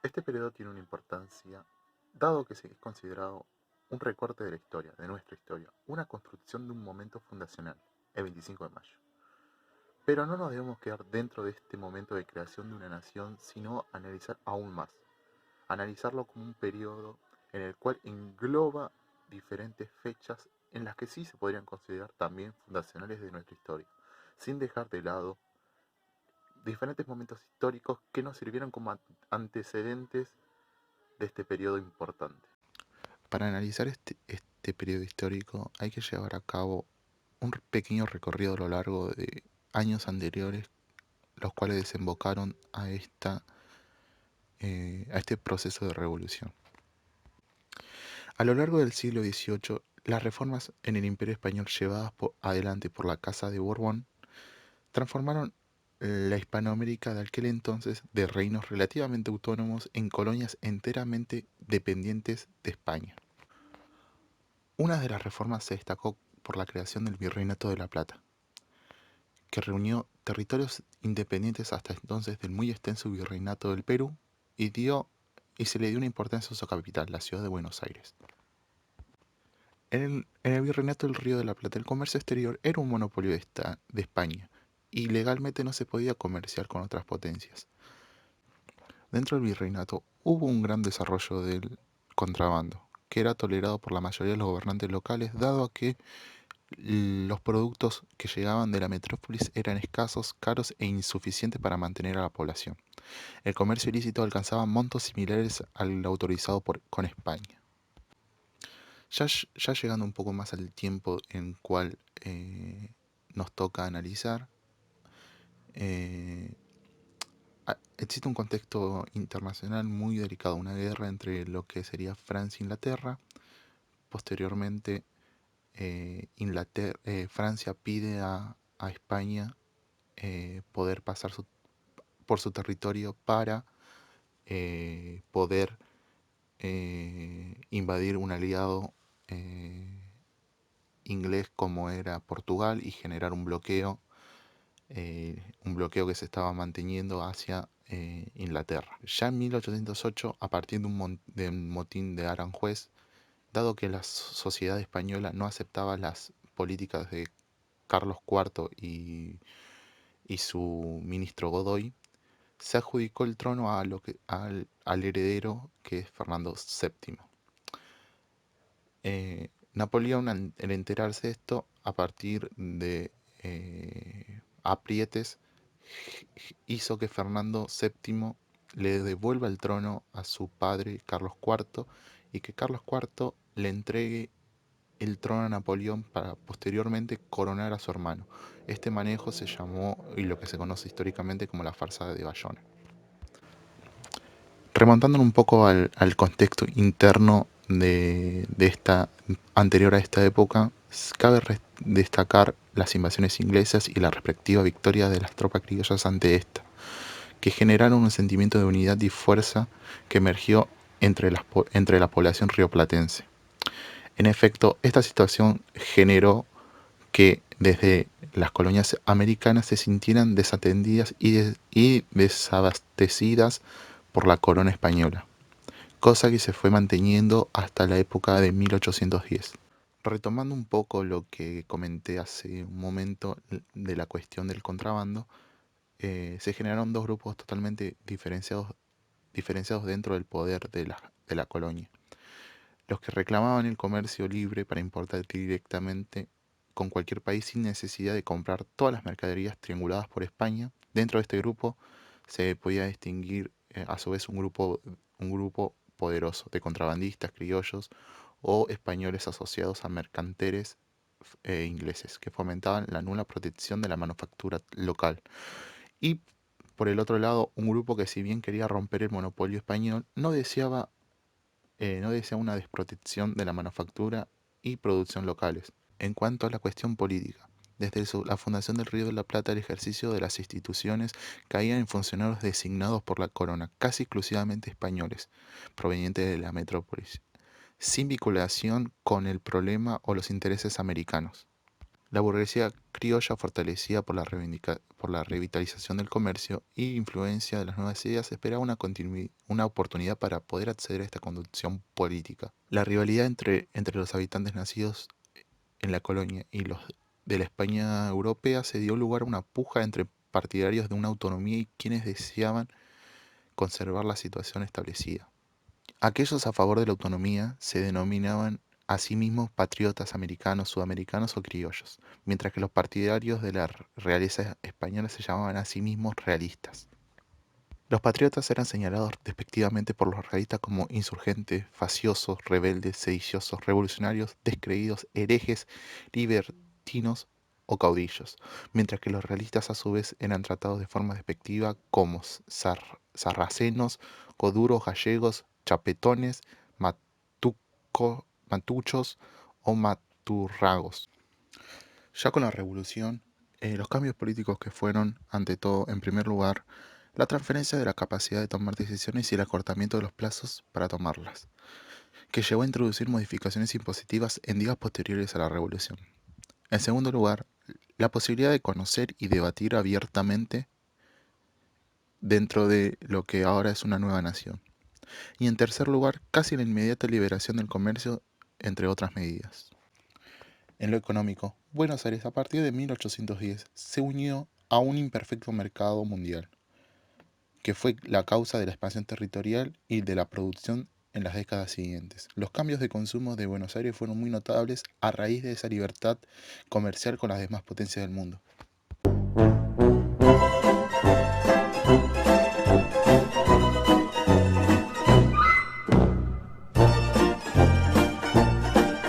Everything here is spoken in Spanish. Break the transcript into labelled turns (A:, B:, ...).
A: Este periodo tiene una importancia, dado que es considerado un recorte de la historia, de nuestra historia, una construcción de un momento fundacional, el 25 de mayo. Pero no nos debemos quedar dentro de este momento de creación de una nación, sino analizar aún más, analizarlo como un periodo en el cual engloba diferentes fechas en las que sí se podrían considerar también fundacionales de nuestra historia, sin dejar de lado diferentes momentos históricos que nos sirvieron como antecedentes de este periodo importante. Para analizar este periodo histórico hay que llevar a cabo un pequeño recorrido a lo largo de años anteriores, los cuales desembocaron a este proceso de revolución. A lo largo del siglo XVIII, las reformas en el Imperio Español llevadas adelante por la Casa de Borbón transformaron la Hispanoamérica de aquel entonces de reinos relativamente autónomos en colonias enteramente dependientes de España. Una de las reformas se destacó por la creación del Virreinato de la Plata, que reunió territorios independientes hasta entonces del muy extenso Virreinato del Perú y se le dio una importancia a su capital, la ciudad de Buenos Aires. En el Virreinato del Río de la Plata, el comercio exterior era un monopolio de España y legalmente no se podía comerciar con otras potencias. Dentro del virreinato hubo un gran desarrollo del contrabando, que era tolerado por la mayoría de los gobernantes locales, dado a que los productos que llegaban de la metrópolis eran escasos, caros e insuficientes para mantener a la población. El comercio ilícito alcanzaba montos similares al autorizado con España. Ya llegando un poco más al tiempo en cual nos toca analizar, eh, existe un contexto internacional muy delicado, una guerra entre lo que sería Francia e Inglaterra. Posteriormente, Francia pide a España poder pasar por su territorio para poder invadir un aliado eh, inglés como era Portugal y generar un bloqueo que se estaba manteniendo hacia Inglaterra. Ya en 1808, a partir de un motín de Aranjuez, dado que la sociedad española no aceptaba las políticas de Carlos IV y su ministro Godoy, se adjudicó el trono al heredero, que es Fernando VII. Napoleón, al enterarse de esto, a partir de aprietes, hizo que Fernando VII le devuelva el trono a su padre Carlos IV y que Carlos IV le entregue el trono a Napoleón para posteriormente coronar a su hermano. Este manejo se llamó y lo que se conoce históricamente como la farsa de Bayona. Remontando un poco al contexto interno de esta anterior a esta época, cabe destacar las invasiones inglesas y la respectiva victoria de las tropas criollas ante esta, que generaron un sentimiento de unidad y fuerza que emergió entre la población rioplatense. En efecto, esta situación generó que desde las colonias americanas se sintieran desatendidas y desabastecidas por la corona española, cosa que se fue manteniendo hasta la época de 1810. Retomando un poco lo que comenté hace un momento de la cuestión del contrabando, se generaron dos grupos totalmente diferenciados dentro del poder de la colonia. Los que reclamaban el comercio libre para importar directamente con cualquier país sin necesidad de comprar todas las mercaderías trianguladas por España. Dentro de este grupo se podía distinguir a su vez un grupo poderoso de contrabandistas criollos o españoles asociados a mercaderes ingleses que fomentaban la nula protección de la manufactura local. Y por el otro lado, un grupo que si bien quería romper el monopolio español, no desea una desprotección de la manufactura y producción locales. En cuanto a la cuestión política, desde la fundación del Río de la Plata el ejercicio de las instituciones caía en funcionarios designados por la corona, casi exclusivamente españoles, provenientes de la metrópolis, sin vinculación con el problema o los intereses americanos. La burguesía criolla, fortalecida por por la revitalización del comercio y influencia de las nuevas ideas, esperaba una oportunidad para poder acceder a esta conducción política. La rivalidad entre los habitantes nacidos en la colonia y los de la España europea se dio lugar a una puja entre partidarios de una autonomía y quienes deseaban conservar la situación establecida. Aquellos a favor de la autonomía se denominaban a sí mismos patriotas americanos, sudamericanos o criollos, mientras que los partidarios de la realeza española se llamaban a sí mismos realistas. Los patriotas eran señalados despectivamente por los realistas como insurgentes, faciosos, rebeldes, sediciosos, revolucionarios, descreídos, herejes, libertinos o caudillos, mientras que los realistas a su vez eran tratados de forma despectiva como sarracenos, coduros, gallegos, chapetones, matuchos o maturragos. Ya con la revolución, los cambios políticos que fueron, ante todo, en primer lugar, la transferencia de la capacidad de tomar decisiones y el acortamiento de los plazos para tomarlas, que llevó a introducir modificaciones impositivas en días posteriores a la revolución. En segundo lugar, la posibilidad de conocer y debatir abiertamente dentro de lo que ahora es una nueva nación. Y en tercer lugar, casi la inmediata liberación del comercio, entre otras medidas. En lo económico, Buenos Aires a partir de 1810 se unió a un imperfecto mercado mundial, que fue la causa de la expansión territorial y de la producción en las décadas siguientes. Los cambios de consumo de Buenos Aires fueron muy notables a raíz de esa libertad comercial con las demás potencias del mundo.